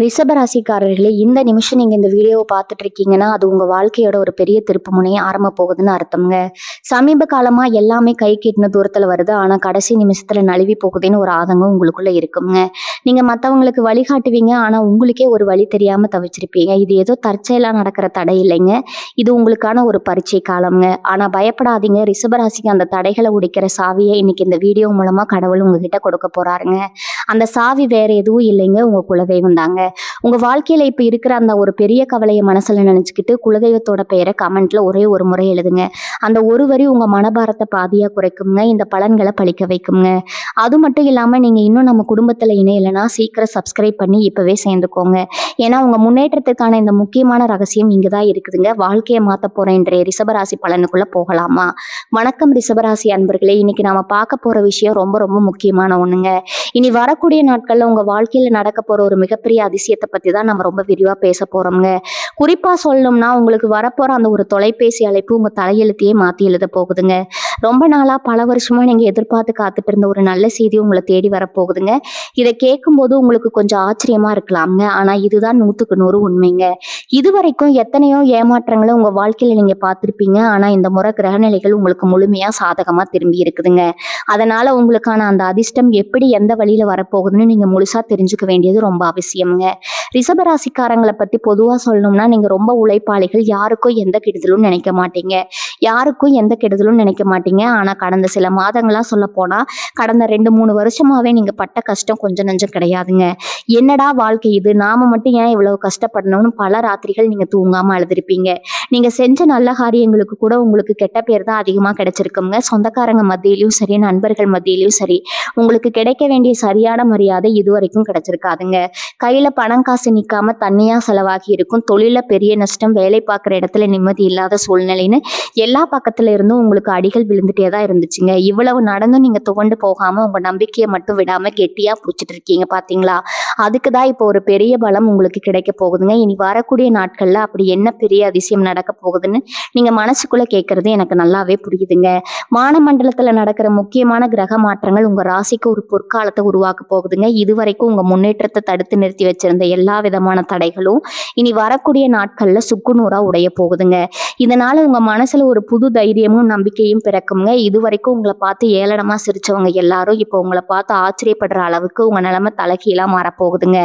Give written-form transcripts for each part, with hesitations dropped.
ரிஷபராசிக்காரர்களே, இந்த நிமிஷம் நீங்க இந்த வீடியோவை பார்த்துட்டு இருக்கீங்கன்னா, அது உங்க வாழ்க்கையோட ஒரு பெரிய திருப்பு முனையை ஆரம்ப போகுதுன்னு அர்த்தம்ங்க. சமீப காலமா எல்லாமே கை கெட்டின தூரத்துல வருது. ஆனா கடைசி நிமிஷத்துல நழுவி போகுதுன்னு ஒரு ஆதங்கம் உங்களுக்குள்ள இருக்குங்க. நீங்க மத்தவங்களுக்கு வழிகாட்டுவீங்க. ஆனா உங்களுக்கே ஒரு வழி தெரியாம தவிச்சிருப்பீங்க. இது ஏதோ தற்செயலா நடக்கிற தடை இல்லைங்க. இது உங்களுக்கான ஒரு பரீட்சை காலம்ங்க. ஆனா பயப்படாதீங்க. ரிஷபராசிக்கு அந்த தடைகளை உடைக்கிற சாவியை இன்னைக்கு இந்த வீடியோ மூலமா கடவுள் உங்ககிட்ட கொடுக்க போறாருங்க. அந்த சாவி வேற எதுவும் இல்லைங்க, உங்க குலதெய்வம் தாங்க. உங்க வாழ்க்கையில இப்ப இருக்கிற அந்த ஒரு பெரிய கவலையை மனசுல நினைச்சுக்கிட்டு குலதெய்வத்தோட பெயரை கமெண்ட்ல ஒரே ஒரு முறை எழுதுங்க. அந்த ஒரு வரி உங்க மனபாரத்தை பாதியா குறைக்குங்க. இந்த பலன்களை பழிக்க வைக்குங்க. அது மட்டும் இல்லாம நீங்க இன்னும் நம்ம குடும்பத்துல இணையலைன்னா சீக்கிரம் சப்ஸ்கிரைப் பண்ணி இப்பவே சேர்ந்துக்கோங்க. ஏன்னா உங்க முன்னேற்றத்துக்கான இந்த முக்கியமான ரகசியம் இங்கதான் இருக்குதுங்க. வாழ்க்கையை மாத்த போற இன்றைய ரிஷபராசி பலனுக்குள்ள போகலாமா? வணக்கம் ரிஷபராசி அன்பர்களே. இன்னைக்கு நாம பார்க்க போற விஷயம் ரொம்ப ரொம்ப முக்கியமான ஒண்ணுங்க. இனி வரக்கூடிய நாட்கள்ல உங்க வாழ்க்கையில நடக்க போற ஒரு மிகப்பெரிய அதிசயத்தை பத்தி தான் நம்ம ரொம்ப விரிவா பேச போறோம்ங்க. குறிப்பா சொல்லணும்னா உங்களுக்கு வரப்போற அந்த ஒரு தொலைபேசி அழைப்பு உங்க தலையெழுத்தையே மாத்தி எழுத போகுதுங்க. ரொம்ப நாளா பல வருஷமா நீங்க எதிர்பார்த்து காத்துட்டு இருந்த ஒரு நல்ல செய்தி உங்களை தேடி வரப்போகுதுங்க. இதை கேட்கும்போது உங்களுக்கு கொஞ்சம் ஆச்சரியமா இருக்கலாம்ங்க. ஆனா இதுதான் 100க்கு 100 உண்மைங்க. இதுவரைக்கும் எத்தனையோ ஏமாற்றங்களை உங்க வாழ்க்கையில நீங்க பார்த்திருப்பீங்க. ஆனா இந்த முறை கிரகநிலைகள் உங்களுக்கு முழுமையா சாதகமா திரும்பி இருக்குதுங்க. அதனால உங்களுக்கான அந்த அதிர்ஷ்டம் எப்படி எந்த வழியில வரப்போகுதுன்னு நீங்க முழுசா தெரிஞ்சுக்க வேண்டியது ரொம்ப அவசியம்ங்க. ரிஷபராசிக்காரங்களை பத்தி பொதுவா சொல்லணும்னா நீங்க ரொம்ப உழைப்பாளிகள். யாருக்கும் எந்த கெடுதலும் நினைக்க மாட்டீங்க. ஆனா கடந்த சில மாதங்களா சொல்ல போனா கடந்த 2-3 வருஷமாவே நீங்க பட்ட கஷ்டம் கொஞ்சம் நஞ்சம் கிடையாதுங்க. என்னடா வாழ்க்கை இது, நாம மட்டும் ஏன் இவ்வளவு கஷ்டப்படணும்னு பல ராத்திரிகள் நீங்க தூங்காம அழுதுருப்பீங்க. நீங்க செஞ்ச நல்ல காரியங்களுக்கு கூட உங்களுக்கு கெட்ட பேர் தான் அதிகமா கிடைச்சிருக்குங்க. சொந்தக்காரங்க மத்தியிலயும் சரி, நண்பர்கள் மத்தியிலயும் சரி, உங்களுக்கு கிடைக்க வேண்டிய சரியான மரியாதை இதுவரைக்கும் கிடைச்சிருக்காதுங்க. கையில பணம் காசு நிக்காம தண்ணியா செலவாகி இருக்கும். தொழில பெரிய நஷ்டம், வேலை பார்க்குற இடத்துல நிம்மதி இல்லாத சூழ்நிலைன்னு எல்லா பக்கத்துல இருந்தும் உங்களுக்கு அடிகள் விழுந்துட்டே தான் இருந்துச்சுங்க. இவ்வளவு நடந்தும் நீங்க துவண்டு போகாம உங்க நம்பிக்கையை மட்டும் விடாம கெட்டியா பிடிச்சிட்டு இருக்கீங்க பாத்தீங்களா? அதுக்குதான் இப்போ ஒரு பெரிய பலம் உங்களுக்கு கிடைக்க போகுதுங்க. இனி வரக்கூடிய நாட்கள்ல அப்படி என்ன பெரிய அதிசயம் நடக்க போகுதுன்னு நீங்க மனசுக்குள்ள கேட்கறது எனக்கு நல்லாவே புரியுதுங்க. வானமண்டலத்துல நடக்கிற முக்கியமான கிரக மாற்றங்கள் உங்க ராசிக்கு ஒரு பொற்காலத்தை உருவாக்க போகுதுங்க. இதுவரைக்கும் உங்க முன்னேற்றத்தை தடுத்து நிறுத்தி வச்சிருந்த எல்லா விதமான தடைகளும் இனி வரக்கூடிய நாட்கள்ல சுக்குநூறா உடைய போகுதுங்க. இதனால உங்க மனசுல ஒரு புது தைரியமும் நம்பிக்கையும் பிறக்குங்க. இதுவரைக்கும் உங்களை பார்த்து ஏளனமா சிரிச்சவங்க எல்லாரும் இப்போ உங்களை பார்த்து ஆச்சரியப்படுற அளவுக்கு உங்க நிலைமை தலைகீழா மாறப்போகுதுங்க.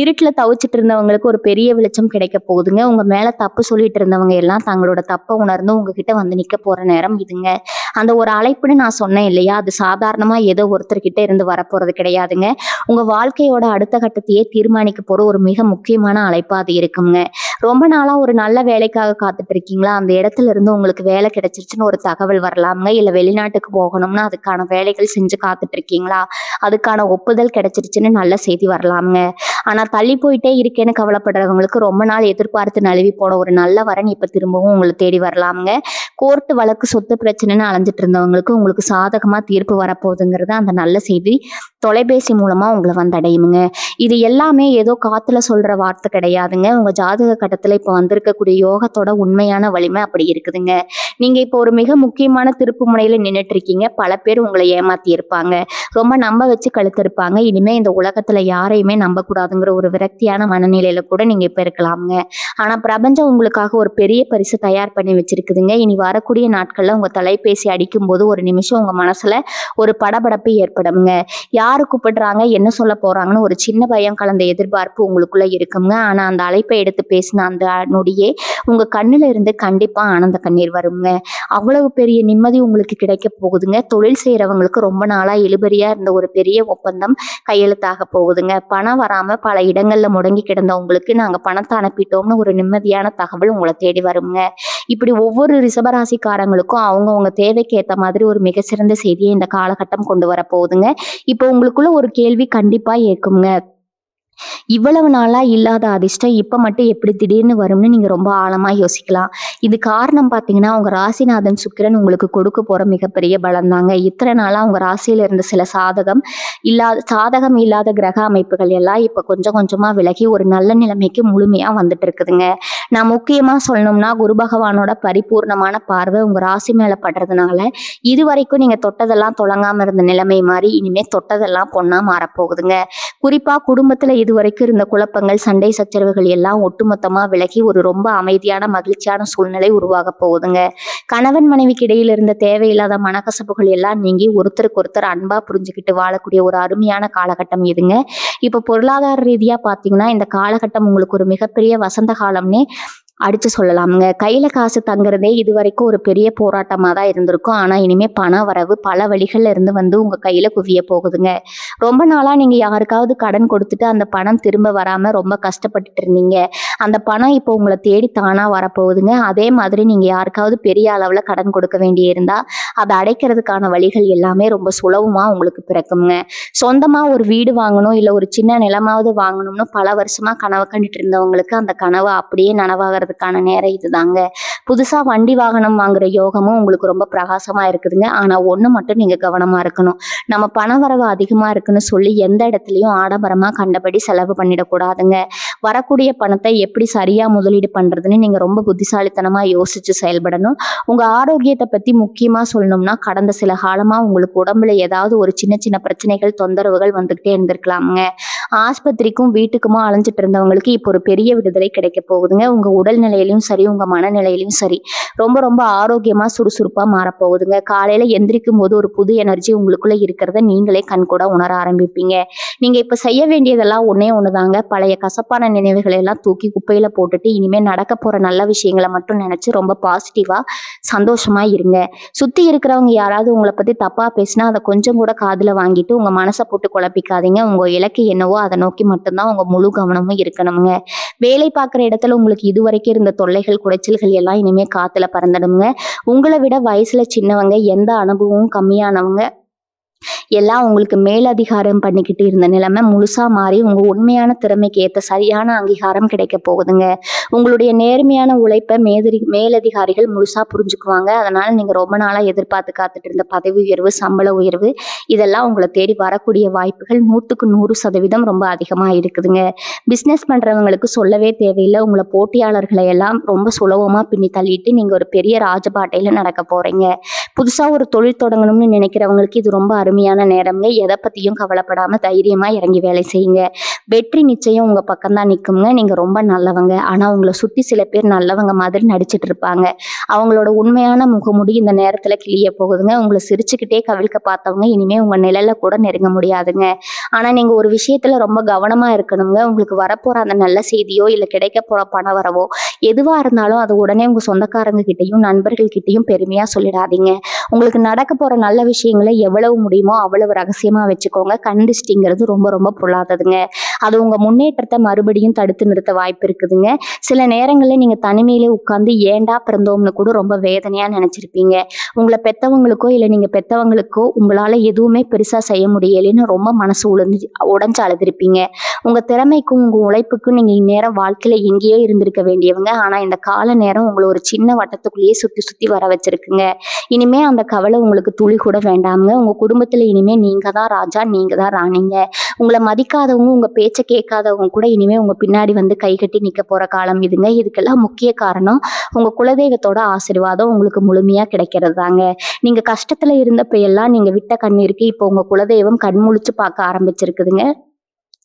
இருட்டுல தவிச்சிட்டு இருந்தவங்களுக்கு ஒரு பெரிய வெளிச்சம் கிடைக்க போகுதுங்க. உங்க மேல தப்பு சொல்லிட்டு இருந்தவங்க எல்லாம் தங்களோட தப்பை உணர்ந்து உங்ககிட்ட வந்து நிக்க போற நேரம் இதுங்க. அந்த ஒரு அழைப்புன்னு நான் சொன்னேன் இல்லையா, அது சாதாரணமா ஏதோ ஒருத்தர்கிட்ட இருந்து வரப்போறது கிடையாதுங்க. உங்க வாழ்க்கையோட அடுத்த கட்டத்தையே தீர்மானிக்க போற ஒரு மிக முக்கியமான அழைப்பா அது இருக்குங்க. ரொம்ப நாளா ஒரு நல்ல வேலைக்காக காத்துட்டு இருக்கீங்களா? அந்த இடத்துல இருந்து உங்களுக்கு வேலை கிடைச்சிருச்சுன்னு ஒரு தகவல் வரலாம்ங்க. இல்ல வெளிநாட்டுக்கு போகணும்னா அதுக்கான வேலைகள் செஞ்சு காத்துட்டு இருக்கீங்களா? அதுக்கான ஒப்புதல் கிடைச்சிருச்சுன்னு நல்ல செய்தி வரலாம்ங்க. ஆனா தள்ளி போயிட்டே இருக்கேன்னு கவலைப்படுறவங்களுக்கு ரொம்ப நாள் எதிர்பார்த்து நழுவி போன ஒரு நல்ல வரன் இப்ப திரும்பவும் உங்களை தேடி வரலாம்ங்க. கோர்ட்டு வழக்கு சொத்து பிரச்சனைன்னு அலைஞ்சிட்டு இருந்தவங்களுக்கு உங்களுக்கு சாதகமா தீர்ப்பு வரப்போகுதுங்கிறது அந்த நல்ல செய்தி தொலைபேசி மூலமா உங்களை வந்தடையுங்க. இது எல்லாமே ஏதோ காத்துல சொல்ற வார்த்தை கிடையாதுங்க. உங்க ஜாதக கட்டத்துல இப்ப வந்திருக்கக்கூடிய யோகத்தோட உண்மையான வலிமை அப்படி இருக்குதுங்க. நீங்க இப்போ ஒரு மிக முக்கியமான திருப்பு முனையில நின்றுட்டு இருக்கீங்க. பல பேர் உங்களை ஏமாத்தி இருப்பாங்க. ரொம்ப நம்ப வச்சு கழுத்து இருப்பாங்க. இனிமே இந்த உலகத்துல யாரையுமே நம்ப கூடாதுங்கிற ஒரு விரக்தியான மனநிலையில கூட நீங்க இப்ப இருக்கலாம்ங்க. ஆனா பிரபஞ்சம் உங்களுக்காக ஒரு பெரிய பரிசு தயார் பண்ணி வச்சிருக்குதுங்க. இனி வரக்கூடிய நாட்கள்ல உங்க தொலைபேசி அடிக்கும் போது ஒரு நிமிஷம் உங்க மனசுல ஒரு படபடப்பு ஏற்படுங்க. யாரு கூப்பிடுறாங்க, என்ன சொல்ல போறாங்கன்னு ஒரு சின்ன பயம் கலந்த எதிர்பார்ப்பு உங்களுக்குள்ள இருக்குங்க. ஆனா அந்த அழைப்பை எடுத்து பேசின அந்த நொடியே உங்க கண்ணுல இருந்து கண்டிப்பா ஆனந்த கண்ணீர் வருங்க. அவ்வளவு பெரிய நிம்மதி உங்களுக்கு கிடைக்க போகுதுங்க. தொழில் செய்யறவங்களுக்கு ரொம்ப நாளா இழுபறியா இருந்த ஒரு பெரிய ஒப்பந்தம் கையெழுத்தாக போகுதுங்க. பணம் வராம பல இடங்கள்ல முடங்கி கிடந்த உங்களுக்கு நாங்க பணத்தை அனுப்பிட்டோம்னு ஒரு நிம்மதியான தகவல் உங்களை தேடி வருங்க. இப்படி ஒவ்வொரு ரிஷபராசிக்காரங்களுக்கும் அவங்கவுங்க தேவைக்கு ஏற்ற மாதிரி ஒரு மிகச்சிறந்த செய்தியை இந்த காலகட்டம் கொண்டு வர போகுதுங்க. இப்போ உங்களுக்குள்ள ஒரு கேள்வி கண்டிப்பா இருக்குங்க. இவ்வளவு நாளா இல்லாத அதிர்ஷ்டம் இப்ப மட்டும் எப்படி திடீர்னு வரும்னு நீங்க ரொம்ப ஆழமா யோசிக்கலாம். இது காரணம் பாத்தீங்கன்னா உங்க ராசிநாதன் சுக்கிரன் உங்களுக்கு கொடுக்க போற மிகப்பெரிய பலம் தாங்க. இத்தனை நாளா உங்க ராசியில இருந்த சில சாதகம் இல்லாத கிரக அமைப்புகள் எல்லாம் இப்ப கொஞ்சம் கொஞ்சமா விலகி ஒரு நல்ல நிலைமைக்கு முழுமையா வந்துட்டு இருக்குதுங்க. நான் முக்கியமா சொல்லணும்னா குரு பகவானோட பரிபூர்ணமான பார்வை உங்க ராசி மேல படுறதுனால இதுவரைக்கும் நீங்க தொட்டதெல்லாம் தொடங்காம இருந்த நிலைமை மாறி இனிமே தொட்டதெல்லாம் பொண்ணா மாறப்போகுதுங்க. குறிப்பா குடும்பத்துல இதுவரைக்கும் இருந்த குழப்பங்கள், சண்டை சச்சரவுகள் எல்லாம் ஒட்டுமொத்தமா விலகி ஒரு ரொம்ப அமைதியான மகிழ்ச்சியான சூழ்நிலை உருவாக போகுதுங்க. கணவன் மனைவிக்கு இடையில இருந்த தேவையில்லாத மனக்கசப்புகள் எல்லாம் நீங்கி ஒருத்தருக்கு ஒருத்தர் அன்பா புரிஞ்சுக்கிட்டு வாழக்கூடிய ஒரு அருமையான காலகட்டம் இதுங்க. இப்ப பொருளாதார ரீதியா பாத்தீங்கன்னா இந்த காலகட்டம் உங்களுக்கு ஒரு மிகப்பெரிய வசந்த காலம்னே அடிச்சு சொல்லலாமுங்க. கையில காசு தங்குறதே இதுவரைக்கும் ஒரு பெரிய போராட்டமா தான் இருந்திருக்கும். ஆனா இனிமே பண வரவு பல வழிகள்ல இருந்து உங்க கையில குவிய போகுதுங்க. ரொம்ப நாளா நீங்க யாருக்காவது கடன் கொடுத்துட்டு அந்த பணம் திரும்ப வராம ரொம்ப கஷ்டப்பட்டுட்டு இருந்தீங்க. அந்த பணம் இப்போ உங்களை தேடி தானா வரப்போகுதுங்க. அதே மாதிரி நீங்க யாருக்காவது பெரிய அளவுல கடன் கொடுக்க வேண்டி இருந்தா அதை அடைக்கிறதுக்கான வழிகள் எல்லாமே ரொம்ப சுலபமா உங்களுக்கு பிறக்குங்க. சொந்தமா ஒரு வீடு வாங்கணும், இல்ல ஒரு சின்ன நிலமாவது வாங்கணும்னு பல வருஷமா கனவு கண்டுட்டு இருந்தவங்களுக்கு அந்த கனவு அப்படியே நனவாகிறது நேரம் இதுதாங்க. புதுசா வண்டி வாகனம் வாங்குற யோகமும் உங்களுக்கு ரொம்ப பிரகாசமா இருக்குதுங்க. ஆனா ஒண்ணு மட்டும் நீங்க கவனமா இருக்கணும். நம்ம பண வரவு அதிகமா இருக்குன்னு சொல்லி எந்த இடத்துலயும் ஆடம்பரமா கண்டபடி செலவு பண்ணிடக்கூடாதுங்க. வரக்கூடிய பணத்தை எப்படி சரியா முதலீடு பண்றதுன்னு நீங்க ரொம்ப புத்திசாலித்தனமா யோசிச்சு செயல்படணும். உங்க ஆரோக்கியத்தை பத்தி முக்கியமா சொல்லணும்னா கடந்த சில காலமா உங்களுக்கு உடம்புல ஏதாவது ஒரு சின்ன சின்ன பிரச்சனைகள், தொந்தரவுகள் வந்துகிட்டே இருந்திருக்கலாமுங்க. ஆஸ்பத்திரிக்கும் வீட்டுக்குமா அலைஞ்சிட்டு இருந்தவங்களுக்கு இப்போ ஒரு பெரிய விடுதலை கிடைக்க போகுதுங்க. உங்க உடல்நிலையிலும் சரி, உங்க மனநிலையிலும் சரி ரொம்ப ரொம்ப ஆரோக்கியமா சுறுசுறுப்பா மாறப்போகுதுங்க. காலையில எந்திரிக்கும் போது ஒரு புது எனர்ஜி உங்களுக்குள்ள இருக்கிறத நீங்களே கண்கூட உணர ஆரம்பிப்பீங்க. நீங்க இப்ப செய்ய வேண்டியதெல்லாம் ஒண்ணே ஒண்ணுதாங்க. பழைய கசப்பான நினைவுகளை எல்லாம் தூக்கி குப்பையில போட்டுட்டு இனிமே நடக்க போற நல்ல விஷயங்களை மட்டும் நினைச்சு ரொம்ப பாசிட்டிவா சந்தோஷமா இருங்க. சுத்தி இருக்கிறவங்க யாராவது உங்களை பத்தி தப்பா பேசினா அதை கொஞ்சம் கூட காதுல வாங்கிட்டு உங்க மனசை போட்டு குழப்பிக்காதீங்க. உங்க இலக்கு என்னவோ அதை நோக்கி மட்டும்தான் உங்க முழு கவனமும் இருக்கணுங்க. வேலை பார்க்குற இடத்துல உங்களுக்கு இதுவரைக்கும் இருந்த தொல்லைகள், குடைச்சல்கள் எல்லாம் இனிமே காத்துல பறந்துடுங்க. உங்களை விட வயசுல சின்னவங்க, எந்த அனுபவமும் கம்மியானவங்க எல்லாம் உங்களுக்கு மேலதிகாரம் பண்ணிக்கிட்டு இருந்த நிலைமை முழுசா மாறி உங்க உண்மையான திறமைக்கு ஏற்ற சரியான அங்கீகாரம் கிடைக்க போகுதுங்க. உங்களுடைய நேர்மையான உழைப்பை மேலதிகாரிகள் முழுசா புரிஞ்சுக்குவாங்க. அதனால நீங்க ரொம்ப நாளா எதிர்பார்த்து காத்துட்டு இருந்த பதவி உயர்வு, சம்பள உயர்வு இதெல்லாம் உங்களை தேடி வரக்கூடிய வாய்ப்புகள் 100% ரொம்ப அதிகமா இருக்குதுங்க. பிசினஸ் பண்றவங்களுக்கு சொல்லவே தேவையில்லை. உங்களை போட்டியாளர்களை எல்லாம் ரொம்ப சுலபமா பின்னி தள்ளிட்டு நீங்க ஒரு பெரிய ராஜபாட்டையில நடக்க போறீங்க. புதுசா ஒரு தொழில் தொடங்கணும்னு நினைக்கிறவங்களுக்கு இது ரொம்ப அருமையான நேரம்ங்க. எதை பத்தியும் கவலைப்படாம தைரியமா இறங்கி வேலை செய்யுங்க. வெற்றி நிச்சயம் உங்க பக்கம் தான் நிக்குங்க. நீங்க ரொம்ப நல்லவங்க. ஆனா உங்களை சுத்தி சில பேர் நல்லவங்க மாதிரி நடிச்சிட்டு இருப்பாங்க. அவங்களோட உண்மையான முகமுடி இந்த நேரத்துல கிளிய போகுதுங்க. உங்களை சிரிச்சுக்கிட்டே கவிழ்க்க பார்த்தவங்க இனிமே உங்க நிழல கூட நெருங்க முடியாதுங்க. ஆனா நீங்க ஒரு விஷயத்துல ரொம்ப கவனமா இருக்கணுங்க. உங்களுக்கு வரப்போற அந்த நல்ல செய்தியோ இல்ல கிடைக்க போற பண வரவோ எதுவா இருந்தாலும் அது உடனே உங்க சொந்தக்காரங்க கிட்டையும் நண்பர்கள் கிட்டையும் பெருமையா சொல்லிடாதீங்க. உங்களுக்கு நடக்க போற நல்ல விஷயங்களை எவ்வளவு முடியுமோ அவ்வளவு ரகசியமா வச்சுக்கோங்க. கண்டிஸ்டிங்கிறது ரொம்ப ரொம்ப பொல்லாததுங்க. அது உங்க முன்னேற்றத்தை மறுபடியும் தடுத்து நிறுத்த வாய்ப்பு இருக்குதுங்க. சில நேரங்கள்ல நீங்க தனிமையிலே உட்கார்ந்து ஏண்டா பிறந்தோம்னு கூட ரொம்ப வேதனையா நினைச்சிருப்பீங்க. உங்களை பெத்தவங்களுக்கோ இல்ல நீங்க பெத்தவங்களுக்கோ உங்களால எதுவுமே பெருசா செய்ய முடியலைன்னு ரொம்ப மனசு உடைஞ்சு அழுதுருப்பீங்க. உங்க திறமைக்கும் உங்க உழைப்புக்கும் நீங்க இந்நேரம் வாழ்க்கையில எங்கேயோ இருந்திருக்க வேண்டியவங்க. ஆனா இந்த கால நேரம் உங்களை ஒரு சின்ன வட்டத்துக்குள்ளேயே சுத்தி சுத்தி வர வச்சிருக்குங்க. இனிமே அந்த கவலை உங்களுக்கு துளி கூட வேண்டாமுங்க. உங்க குடும்பத்துல இனிமே நீங்க தான் ராஜா, நீங்க தான் ராணிங்க. உங்களை மதிக்காதவங்க, உங்க பேச்ச கேட்காதவங்க கூட இனிமே உங்க பின்னாடி கை கட்டி நிக்க போற காலம் இதுங்க. இதுக்கெல்லாம் முக்கிய காரணம் உங்க குலதெய்வத்தோட ஆசீர்வாதம் உங்களுக்கு முழுமையா கிடைக்கிறது தாங்க. நீங்க கஷ்டத்துல இருந்தப்ப எல்லாம் நீங்க விட்ட கண்ணீருக்கு இப்போ உங்க குலதெய்வம் கண்முழிச்சு பார்க்க ஆரம்பிச்சிருக்குதுங்க.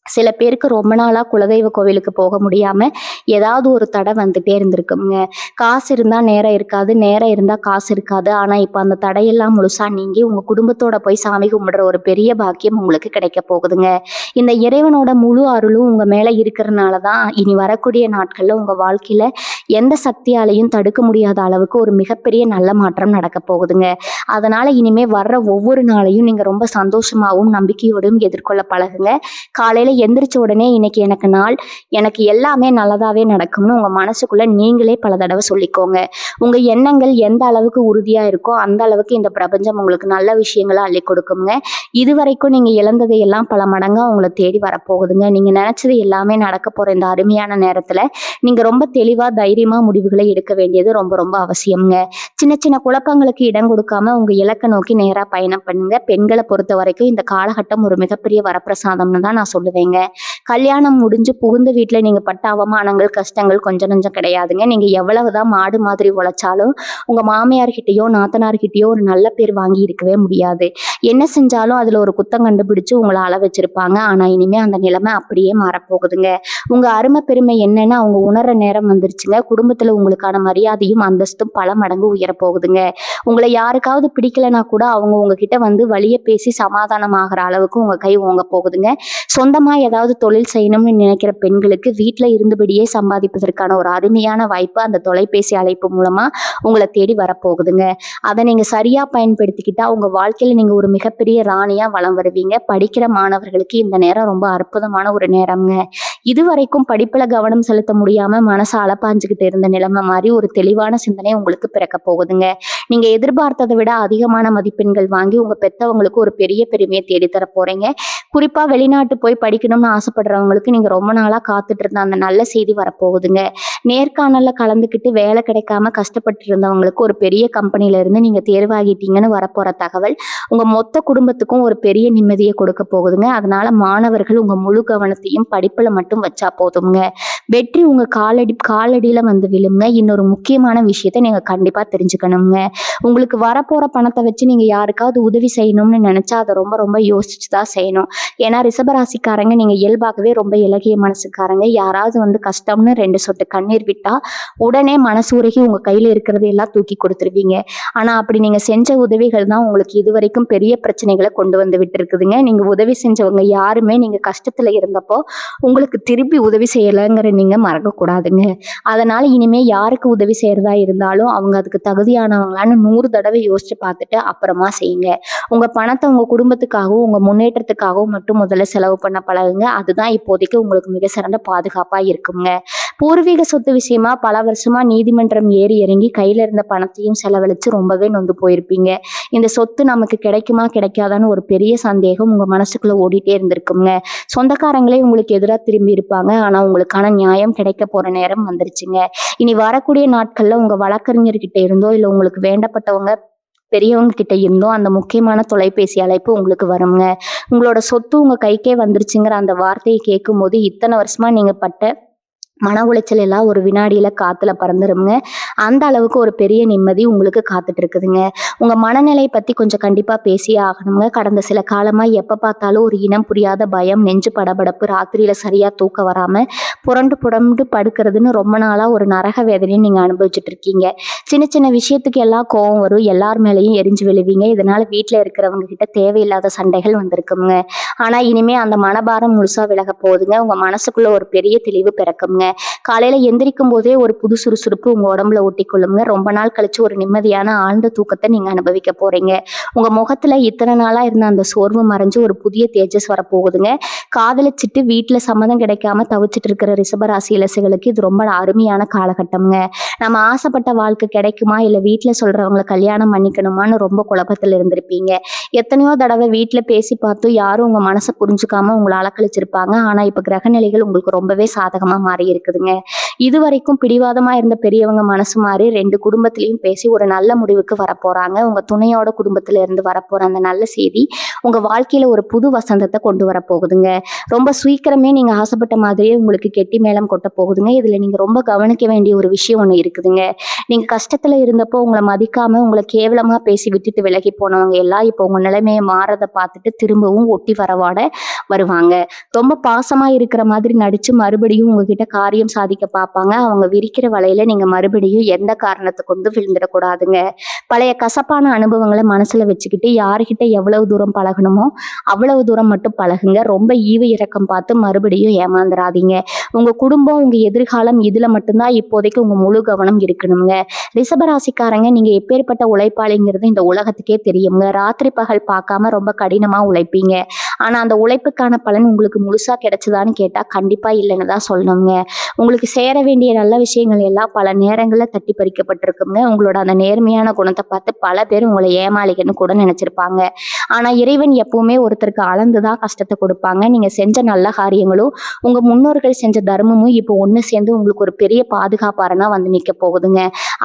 சில பேருக்கு ரொம்ப நாளா குலதெய்வ கோவிலுக்கு போக முடியாம ஏதாவது ஒரு தடை வந்துட்டே இருந்திருக்குங்க. காசு இருந்தா நேரம் இருக்காது, நேரம் இருந்தா காசு இருக்காது. ஆனா இப்ப அந்த தடையெல்லாம் முழுசா நீங்கி உங்க குடும்பத்தோட போய் சாமி கும்பிடுற ஒரு பெரிய பாக்கியம் உங்களுக்கு கிடைக்க போகுதுங்க. இந்த இறைவனோட முழு அருளும் உங்க மேல இருக்கிறதுனாலதான் இனி வரக்கூடிய நாட்கள்ல உங்க வாழ்க்கையில எந்த சக்தியாலையும் தடுக்க முடியாத அளவுக்கு ஒரு மிகப்பெரிய நல்ல மாற்றம் நடக்க போகுதுங்க. அதனால இனிமே வர்ற ஒவ்வொரு நாளையும் நீங்க ரொம்ப சந்தோஷமாவும் நம்பிக்கையோடும் எதிர்கொள்ள பழகுங்க. காலையில எந்திரிச்ச உடனே இன்னைக்கு எனக்கு நாள், எனக்கு எல்லாமே நல்லதாவே நடக்கும்னு உங்க மனசுக்குள்ள நீங்களே பல தடவை சொல்லிக்கோங்க. உங்க எண்ணங்கள் எந்த அளவுக்கு உறுதியா இருக்கோ அந்த அளவுக்கு இந்த பிரபஞ்சம் உங்களுக்கு நல்ல விஷயங்களை அள்ளி கொடுக்குங்க. இதுவரைக்கும் நீங்க இழந்ததை எல்லாம் பல மடங்கா உங்களை தேடி வரப்போகுதுங்க. நீங்க நினைச்சது எல்லாமே நடக்க போற இந்த அருமையான நேரத்துல நீங்க ரொம்ப தெளிவா தைரியமா முடிவுகளை எடுக்க வேண்டியது ரொம்ப ரொம்ப அவசியம்ங்க. சின்ன சின்ன குழப்பங்களுக்கு இடம் கொடுக்காம உங்க இலக்கை நோக்கி நேரா பயணம் பண்ணுங்க. பெண்களை பொறுத்த வரைக்கும் இந்த காலகட்டம் ஒரு மிகப்பெரிய வரப்பிரசாதம்னு தான் நான் சொல்லுவேங்க. கல்யாணம் முடிஞ்சு புகுந்த வீட்டில் நீங்கள் பட்ட அவமானங்கள் கஷ்டங்கள் கொஞ்சம் நஞ்சம் கிடையாதுங்க. நீங்கள் எவ்வளவுதான் மாடு மாதிரி உழைச்சாலும் உங்கள் மாமியார்கிட்டயோ நாத்தனார்கிட்டயோ ஒரு நல்ல பேர் வாங்கி இருக்கவே முடியாது. என்ன செஞ்சாலும் அதில் ஒரு குத்தம் கண்டுபிடிச்சு உங்களை அள வச்சிருப்பாங்க. ஆனால் இனிமேல் அந்த நிலைமை அப்படியே மாறப்போகுதுங்க. உங்கள் அருமை பெருமை என்னன்னு அவங்க உணர்ற நேரம் வந்துருச்சுங்க. குடும்பத்தில் உங்களுக்கான மரியாதையும் அந்தஸ்தும் பல மடங்கு உயரப்போகுதுங்க. உங்களை யாருக்காவது பிடிக்கலனா கூட அவங்க உங்ககிட்ட வந்து வழிய பேசி சமாதானம் ஆகிற அளவுக்கு உங்கள் கை ஓங்க போகுதுங்க. சொந்தமாக ஏதாவது தொழில் செய்யணும்னு நினைக்கிற பெண்களுக்கு வீட்டில் இருந்தபடியே சம்பாதிப்பதற்கான ஒரு அருமையான வாய்ப்பு அந்த தொலைபேசி அழைப்பு மூலமாக உங்களை தேடி வரப்போகுதுங்க. அதை நீங்கள் சரியாக பயன்படுத்திக்கிட்டா உங்கள் வாழ்க்கையில் நீங்கள் ஒரு மிகப்பெரிய ராணியாக வலம் வருவீங்க. படிக்கிற மாணவர்களுக்கு இந்த நேரம் ரொம்ப அற்புதமான ஒரு நேரம்ங்க. இதுவரைக்கும் படிப்பில் கவனம் செலுத்த முடியாமல் மனசை அலப்பாஞ்சுக்கிட்டு இருந்த நிலைமை மாதிரி ஒரு தெளிவான சிந்தனை உங்களுக்கு பிறக்க போகுதுங்க. நீங்கள் எதிர்பார்த்ததை விட அதிகமான மதிப்பெண்கள் வாங்கி உங்கள் பெற்றவங்களுக்கு ஒரு பெரிய பெருமையை தேடித்தர போகிறீங்க. குறிப்பாக வெளிநாட்டு போய் படிக்கணும்னு ஆசைப்படுறவங்களுக்கு நீங்கள் ரொம்ப நாளாக காத்துட்டு இருந்த அந்த நல்ல செய்தி வரப்போகுதுங்க. நேர்காணலில் கலந்துக்கிட்டு வேலை கிடைக்காம கஷ்டப்பட்டு இருந்தவங்களுக்கு ஒரு பெரிய கம்பெனியிலேருந்து நீங்கள் தேர்வாகிட்டீங்கன்னு வரப்போகிற தகவல் உங்கள் மொத்த குடும்பத்துக்கும் ஒரு பெரிய நிம்மதியை கொடுக்க போகுதுங்க. அதனால் மாணவர்கள் உங்கள் முழு கவனத்தையும் படிப்பில் மட்டும் வச்சா போதுங்க. வெற்றி உங்கள் காலடியில் வந்து விழுங்க. இன்னொரு முக்கியமான விஷயத்தை நீங்கள் கண்டிப்பாக தெரிஞ்சுக்கணுங்க. உங்களுக்கு வரப்போகிற பணத்தை வச்சு நீங்கள் யாருக்காவது உதவி செய்யணும்னு நினச்சா அதை ரொம்ப ரொம்ப யோசிச்சு தான் செய்யணும். ஏன்னா ரிஷபராசிக்காரங்க நீங்கள் இயல்பாகவே ரொம்ப இலகிய மனசுக்காரங்க. யாராவது வந்து கஷ்டம்னு 2 சொட்டு கண்ணீர் விட்டால் உடனே மனசு உருகி உங்கள் கையில் இருக்கிறது எல்லாம் தூக்கி கொடுத்துருவீங்க. ஆனால் அப்படி நீங்கள் செஞ்ச உதவிகள் தான் உங்களுக்கு இதுவரைக்கும் பெரிய பிரச்சனைகளை கொண்டு வந்து விட்டு இருக்குதுங்க. நீங்கள் உதவி செஞ்சவங்க யாருமே நீங்கள் கஷ்டத்தில் இருந்தப்போ உங்களுக்கு திருப்பி உதவி செய்யலைங்கிற நீங்கள் மறக்கக்கூடாதுங்க. அதனால் இனிமேல் யாருக்கு உதவி செய்கிறதா இருந்தாலும் அவங்க அதுக்கு தகுதியானவங்களான்னு 100 தடவை யோசிச்சு பார்த்துட்டு அப்புறமா செய்யுங்க. உங்கள் பணத்தை உங்கள் குடும்பத்துக்காகவும் உங்கள் முன்னேற்றத்துக்காகவும் மட்டும் முதல்ல செலவு பண்ண பழகுங்க. அதுதான் இப்போதைக்கு உங்களுக்கு மிக சிறந்த பாதுகாப்பாக இருக்குங்க. பூர்வீக சொத்து விஷயமா பல வருஷமா நீதிமன்றம் ஏறி இறங்கி கையில் இருந்த பணத்தையும் செலவழித்து ரொம்பவே நொந்து போயிருப்பீங்க. இந்த சொத்து நமக்கு கிடைக்குமா கிடைக்காதான்னு ஒரு பெரிய சந்தேகம் உங்கள் மனசுக்குள்ளே ஓடிட்டே இருந்திருக்குங்க. சொந்தக்காரங்களே உங்களுக்கு எதிராக திரும்பி இருப்பாங்க. ஆனால் உங்களுக்கான நியாயம் கிடைக்க போகிற நேரம் வந்துருச்சுங்க. இனி வரக்கூடிய நாட்களில் உங்கள் வழக்கறிஞர்கிட்ட இருந்தோ இல்லை உங்களுக்கு வேண்டப்பட்டவங்க பெரியவங்க கிட்ட இருந்தோ அந்த முக்கியமான தொலைபேசி அழைப்பு உங்களுக்கு வருங்க. உங்களோட சொத்து உங்கள் கைக்கே வந்துருச்சுங்கிற அந்த வார்த்தையை கேட்கும் போது இத்தனை வருஷமா நீங்கள் பட்ட மன உளைச்சல் எல்லாம் ஒரு வினாடியில காத்துல பறந்துருங்க. அந்த அளவுக்கு ஒரு பெரிய நிம்மதி உங்களுக்கு காத்துட்டு இருக்குதுங்க. உங்க மனநிலை பத்தி கொஞ்சம் கண்டிப்பா பேசியே ஆகணுங்க. கடந்த சில காலமா எப்ப பார்த்தாலும் ஒரு இனம் புரியாத பயம், நெஞ்சு படபடப்பு, ராத்திரியில சரியா தூக்கம் வராம புரண்டு புடம்பு படுக்கிறதுன்னு ரொம்ப நாளா ஒரு நரக வேதனையும் நீங்க அனுபவிச்சுட்டு இருக்கீங்க. சின்ன சின்ன விஷயத்துக்கு எல்லாம் கோவம் வரும், எல்லார் மேலேயும் எரிஞ்சு விழுவீங்க. இதனால வீட்டுல இருக்கிறவங்க கிட்ட தேவையில்லாத சண்டைகள் வந்திருக்குங்க. ஆனா இனிமே அந்த மனபாரம் முழுசா விலக போகுதுங்க. உங்க மனசுக்குள்ள ஒரு பெரிய தெளிவு பிறக்குங்க. காலையில எந்திரிக்கும் போதே ஒரு புது சுறுசுறுப்பு உங்க உடம்புல ஒட்டிக்கொள்ளுங்க. ரொம்ப நாள் கழிச்சு ஒரு நிம்மதியான ஆழ்ந்த தூக்கத்தை நீங்க அனுபவிக்க போறீங்க. உங்க முகத்துல இத்தனை நாளா இருந்த அந்த சோர்வு மறைஞ்சு ஒரு புதிய தேஜஸ் வரப்போகுதுங்க. காதலிச்சிட்டு வீட்டுல சம்மதம் கிடைக்காம தவிச்சிட்டு இருக்கிற ரிஷபராசி இலசுகளுக்கு இது ரொம்ப அருமையான காலகட்டம்ங்க. நம்ம ஆசைப்பட்ட வாழ்க்கை கிடைக்குமா இல்லை வீட்டுல சொல்றவங்களை கல்யாணம் பண்ணிக்கணுமான்னு ரொம்ப குழப்பத்துல இருந்திருப்பீங்க. எத்தனையோ தடவை வீட்டுல பேசி பார்த்து யாரும் உங்க மனசை புரிஞ்சுக்காம உங்களை அலக்கழிச்சிருப்பாங்க. ஆனா இப்ப கிரகநிலைகள் உங்களுக்கு ரொம்பவே சாதகமா மாறி இருக்குதுங்க. இது வரைக்கும் பிடிவாதமா இருந்த பெரியவங்க மனசு மாறி 2 குடும்பத்திலையும் பேசி ஒரு நல்ல முடிவுக்கு வரப்போறாங்க. உங்க துணையோட குடும்பத்துல இருந்து வரப்போற அந்த நல்ல செய்தி உங்க வாழ்க்கையில ஒரு புது வசந்தத்தை கொண்டு வர போகுதுங்க. ரொம்ப சீக்கிரமே நீங்க ஆசைப்பட்ட மாதிரியே உங்களுக்கு கெட்டி மேளம் கொட்ட போகுதுங்க. இதுல நீங்க ரொம்ப கவனிக்க வேண்டிய ஒரு விஷயம் ஒண்ணு இருக்குதுங்க. நீங்க கஷ்டத்துல இருந்தப்போ உங்களை மதிக்காம உங்களை கேவலமா பேசி விட்டுட்டு விலகி போனவங்க எல்லாம் இப்போ உங்க நிலைமையை மாறதை பார்த்துட்டு திரும்பவும் ஒட்டி வரவாட வருவாங்க. ரொம்ப பாசமா இருக்கிற மாதிரி நடிச்சு மறுபடியும் உங்ககிட்ட காரியம் சாதிக்க பார்ப்பாங்க. அவங்க விரிக்கிற வலையில நீங்க மறுபடியும் எந்த காரணத்தை கொண்டு விழுந்துடக்கூடாதுங்க. பழைய கசப்பான அனுபவங்களை மனசுல வச்சுக்கிட்டு யாருக்கிட்ட எவ்வளவு தூரம் பழகணுமோ அவ்வளவு தூரம் மட்டும் பழகுங்க. ரொம்ப ஈவு இறக்கம் பார்த்து மறுபடியும் ஏமாந்துடாதீங்க. உங்க குடும்பம் உங்க எதிர்காலம் இதுல மட்டும்தான் இப்போதைக்கு உங்க முழு கவனம் இருக்கணுங்க. ரிஷபராசிக்காரங்க நீங்க எப்பேற்பட்ட உழைப்பாளிங்கிறது இந்த உலகத்துக்கே தெரியுங்க. ராத்திரி பகல் பார்க்காம ரொம்ப கடினமா உழைப்பீங்க. ஆனா அந்த உழைப்புக்கான பலன் உங்களுக்கு முழுசா கிடைச்சதான்னு கேட்டா கண்டிப்பா இல்லைன்னு தான் சொல்லணுங்க. உங்களுக்கு சேர வேண்டிய நல்ல விஷயங்கள் எல்லாம் பல நேரங்கள்ல தட்டி பறிக்கப்பட்டிருக்குங்க. உங்களோட அந்த நேர்மையான குணத்த பார்த்து பல பேர் உங்கள ஏமாளிகன்னு கூட நினைச்சிருப்பாங்க. ஆனா இறைவன் எப்பவுமே ஒருத்தருக்கு அளந்து தான் கஷ்டத்த கொடுப்பாங்க. நீங்க செஞ்ச நல்ல காரியங்களும், உங்க முன்னோர்கள் செஞ்ச தர்மமும் இப்போ ஒண்ணு சேர்ந்து உங்களுக்கு ஒரு பெரிய பாதுகாப்பாரனா வந்து நிக்க போகுதுங்க.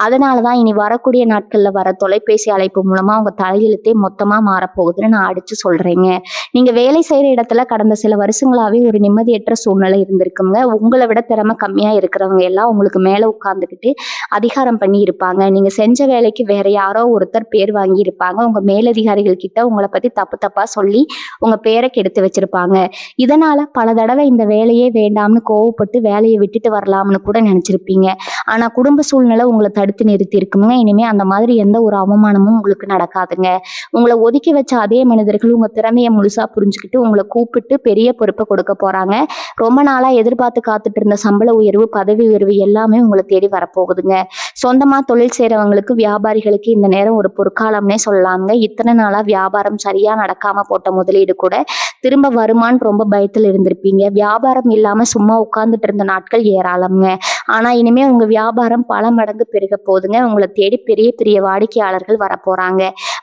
அதனால தான் இனி வரக்கூடிய நாட்கள்ல வர தொலைபேசி அழைப்பு மூலமா உங்க தலையெழுத்தே மொத்தமா மாறப்போகுதுன்னு நான் அடிச்சு சொல்றேங்க. நீங்க வேலை செய்யற இடத்துல கடந்த சில வருஷங்களாவே ஒரு நிம்மதியற்ற சூழ்நிலை இருந்திருக்குங்க. உங்கள விட திறமை கம்மியா இருக்கிறவங்க எல்லாம் உங்களுக்கு மேல உட்கார்ந்துகிட்டு அதிகாரம் பண்ணி இருப்பாங்க. நீங்க செஞ்ச வேலைக்கு வேற யாரோ ஒருத்தர் பேர் வாங்கி இருப்பாங்க. உங்க மேலதிகாரிகள் கிட்ட உங்கள பத்தி தப்பு தப்பா சொல்லி உங்க பேரை கெடுத்து வச்சிருப்பாங்க. இதனால பல தடவை இந்த வேலையே வேண்டாம்னு கோவப்பட்டு வேலையை விட்டுட்டு வரலாம்னு கூட நினைச்சிருப்பீங்க. ஆனா குடும்ப சூழ்நிலை உங்களை தடுத்து நிறுத்தி இருக்குங்க. இனிமே அந்த மாதிரி எந்த ஒரு அவமானமும் உங்களுக்கு நடக்காதுங்க. உங்களை ஒதுக்கி வச்ச அதே மனிதர்கள் உங்க திறமையை முழுசா புரிஞ்சுக்கிட்டு உங்களை கூப்பிட்டு பெரிய பொறுப்பை கொடுக்க போறாங்க. ரொம்ப நாளா எதிர்பார்த்து காத்துட்டு இருந்த சம்பள உயர்வு, பதவி உயர்வு எல்லாமே உங்களை தேடி வரப்போகுதுங்க. சொந்தமா தொழில் செய்றவங்களுக்கு, வியாபாரிகளுக்கு இந்த நேரம் ஒரு பொற்காலம்னே சொல்லலாங்க. இத்தனை நாளா வியாபாரம் சரியா நடக்காம போட்ட முதலீடு கூட திரும்ப வருமான்னு ரொம்ப பயத்துல இருந்திருப்பீங்க. வியாபாரம் இல்லாம சும்மா உட்கார்ந்துட்டு இருந்த நாட்கள் ஏராளம்ங்க. ஆனா இனிமே உங்க வியாபாரம் பல மடங்கு பெருக போகுதுங்க. உங்களை தேடி பெரிய பெரிய வாடிக்கையாளர்கள் வரப்போறாங்க.